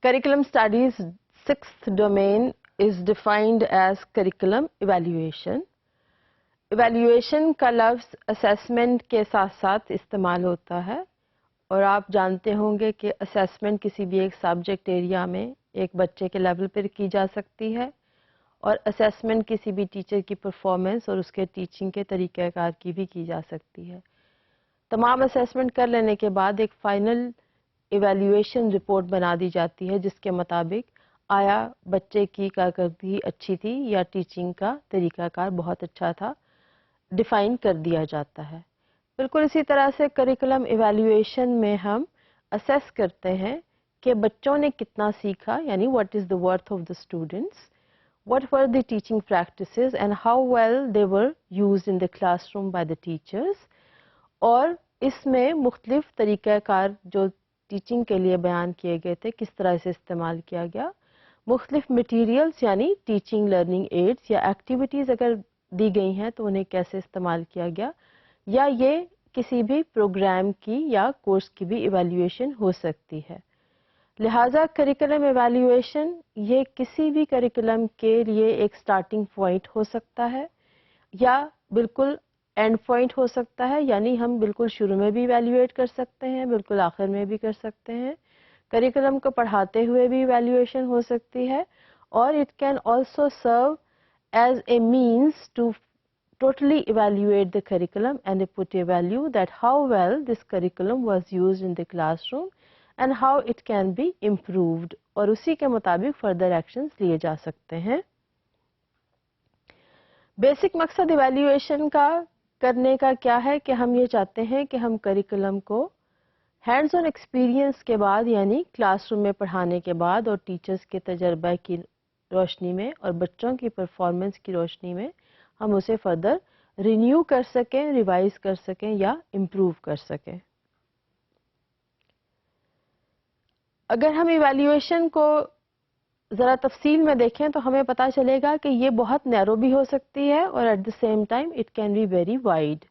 Curriculum studies sixth domain is defined as curriculum evaluation. Evaluation کا لفظ assessment کے ساتھ ساتھ استعمال ہوتا ہے اور آپ جانتے ہوں گے کہ assessment کسی بھی ایک سبجیکٹ ایریا میں ایک بچے کے لیول پر کی جا سکتی ہے اور assessment کسی بھی ٹیچر کی پرفارمنس اور اس کے ٹیچنگ کے طریقہ کار کی بھی کی جا سکتی ہے. تمام assessment کر لینے کے بعد ایک فائنل ایویلیویشن رپورٹ بنا دی جاتی ہے جس کے مطابق آیا بچے کی کارکردگی اچھی تھی یا ٹیچنگ کا طریقہ کار بہت اچھا تھا، ڈیفائن کر دیا جاتا ہے. بالکل اسی طرح سے کریکولم ایویلیویشن میں ہم اسیس کرتے ہیں کہ بچوں نے کتنا سیکھا، یعنی what is the worth of the students, what were the teaching practices and how well they were used in the classroom by the teachers. اور اس میں مختلف طریقہ کار جو ٹیچنگ کے لیے بیان کیے گئے تھے کس طرح سے استعمال کیا گیا، مختلف مٹیریلز یعنی ٹیچنگ لرننگ ایڈز یا ایکٹیویٹیز اگر دی گئی ہیں تو انہیں کیسے استعمال کیا گیا، یا یہ کسی بھی پروگرام کی یا کورس کی بھی ایویلیویشن ہو سکتی ہے. لہٰذا کریکولم ایویلیویشن یہ کسی بھی کریکولم کے لیے ایک سٹارٹنگ پوائنٹ ہو سکتا ہے یا بالکل اینڈ پوائنٹ ہو سکتا ہے، یعنی ہم بالکل شروع میں بھی ایویلیویٹ کر سکتے ہیں، بالکل آخر میں بھی کر سکتے ہیں. کریکولم کو پڑھاتے ہوئے بھی ایویلیویشن ہو سکتی ہے اور it can also serve as a means to totally evaluate the curriculum and put a value that how well this curriculum was used in the classroom and how it can be improved اور اسی کے مطابق further actions لیے جا سکتے ہیں. Basic مقصد evaluation کا کرنے کا کیا ہے کہ ہم یہ چاہتے ہیں کہ ہم کریکولم کو ہینڈز آن ایکسپیرئنس کے بعد یعنی کلاس روم میں پڑھانے کے بعد اور ٹیچرز کے تجربہ کی روشنی میں اور بچوں کی پرفارمنس کی روشنی میں ہم اسے فردر رینیو کر سکیں، ریوائز کر سکیں یا امپروو کر سکیں. اگر ہم ایویلیویشن کو ذرا تفصیل میں دیکھیں تو ہمیں پتہ چلے گا کہ یہ بہت نیرو بھی ہو سکتی ہے اور at the same time it can be very wide.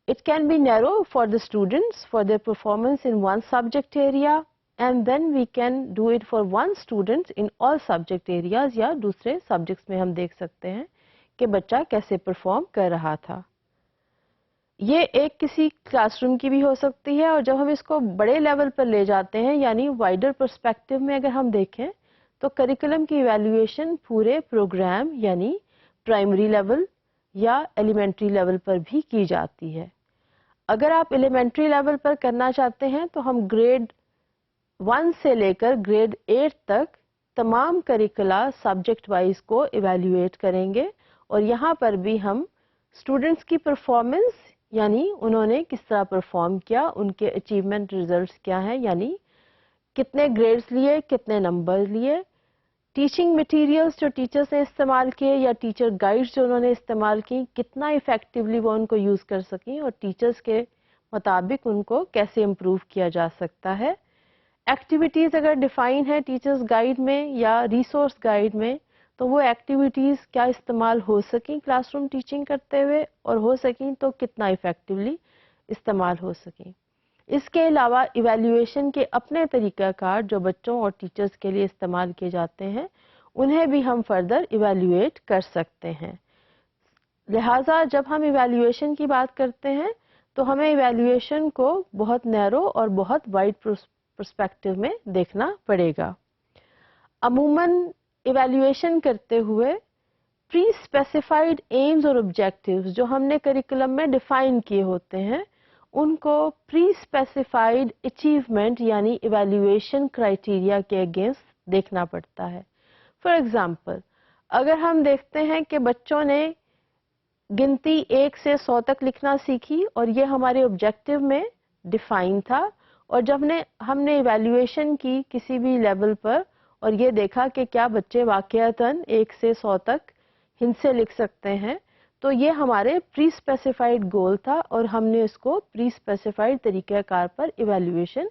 It can be narrow for the students for their performance in one subject area and then we can do it for one student in all subject areas, یا دوسرے subjects میں ہم دیکھ سکتے ہیں کہ بچہ کیسے پرفارم کر رہا تھا. یہ ایک کسی کلاس روم کی بھی ہو سکتی ہے اور جب ہم اس کو بڑے لیول پر لے جاتے ہیں یعنی وائڈر پرسپیکٹو میں اگر ہم دیکھیں تو کریکولم کی ایویلیویشن پورے پروگرام یعنی پرائمری لیول یا ایلیمنٹری لیول پر بھی کی جاتی ہے. اگر آپ ایلیمنٹری لیول پر کرنا چاہتے ہیں تو ہم گریڈ 1 سے لے کر گریڈ 8 تک تمام کریکولا سبجیکٹ وائز کو ایویلیویٹ کریں گے اور یہاں پر بھی ہم اسٹوڈنٹس کی پرفارمنس یعنی انہوں نے کس طرح پرفارم کیا، ان کے اچیومنٹ ریزلٹس کیا ہیں، یعنی کتنے گریڈز لیے، کتنے نمبر لیے، ٹیچنگ مٹیریلز جو ٹیچرز نے استعمال کیے یا ٹیچر گائیڈز جو انہوں نے استعمال کی کتنا افیکٹولی وہ ان کو یوز کر سکیں اور ٹیچرز کے مطابق ان کو کیسے امپروو کیا جا سکتا ہے. ایکٹیویٹیز اگر ڈیفائن ہے ٹیچرز گائیڈ میں یا ریسورس گائیڈ میں تو وہ ایکٹیویٹیز کیا استعمال ہو سکیں کلاس روم ٹیچنگ کرتے ہوئے اور ہو سکیں تو کتنا افیکٹولی استعمال ہو سکیں. اس کے علاوہ ایویلیویشن کے اپنے طریقہ کار جو بچوں اور ٹیچرز کے لیے استعمال کیے جاتے ہیں انہیں بھی ہم فردر ایویلیویٹ کر سکتے ہیں. لہٰذا جب ہم ایویلیویشن کی بات کرتے ہیں تو ہمیں ایویلیویشن کو بہت نیرو اور بہت وائڈ پرسپیکٹو میں دیکھنا پڑے گا. عموماً ایویلیویشن کرتے ہوئے پری اسپیسیفائڈ ایمز اور آبجیکٹیوز جو ہم نے کریکولم میں ڈیفائن کیے ہوتے ہیں ان کو پری اسپیسیفائڈ اچیومنٹ یعنی ایویلیویشن کرائٹیریا کے اگینسٹ دیکھنا پڑتا ہے. فار ایگزامپل اگر ہم دیکھتے ہیں کہ بچوں نے گنتی 1 سے 100 تک لکھنا سیکھی اور یہ ہمارے آبجیکٹیو میں ڈیفائن تھا اور جب ہم نے ایویلیویشن کی کسی بھی لیول پر اور یہ دیکھا کہ کیا بچے واقعتاً 1 سے 100 تک ہند سے لکھ سکتے ہیں تو یہ ہمارے پری اسپیسیفائڈ گول تھا اور ہم نے اس کو پری اسپیسیفائڈ طریقہ کار پر ایویلیویشن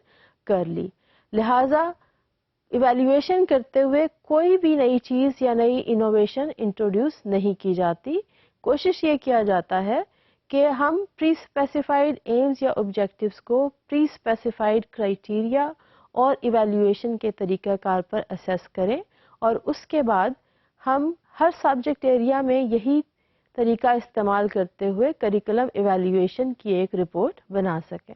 کر لی. لہٰذا ایویلیویشن کرتے ہوئے کوئی بھی نئی چیز یا نئی انوویشن انٹروڈیوس نہیں کی جاتی. کوشش یہ کیا جاتا ہے کہ ہم پری اسپیسیفائڈ ایمز یا آبجیکٹیوز کو پری اسپیسیفائڈ کرائٹیریا اور ایویلیویشن کے طریقہ کار پر اسیس کریں، اور اس کے بعد ہم ہر سبجیکٹ ایریا میں یہی طریقہ استعمال کرتے ہوئے کریکولم ایویلیویشن کی ایک رپورٹ بنا سکیں۔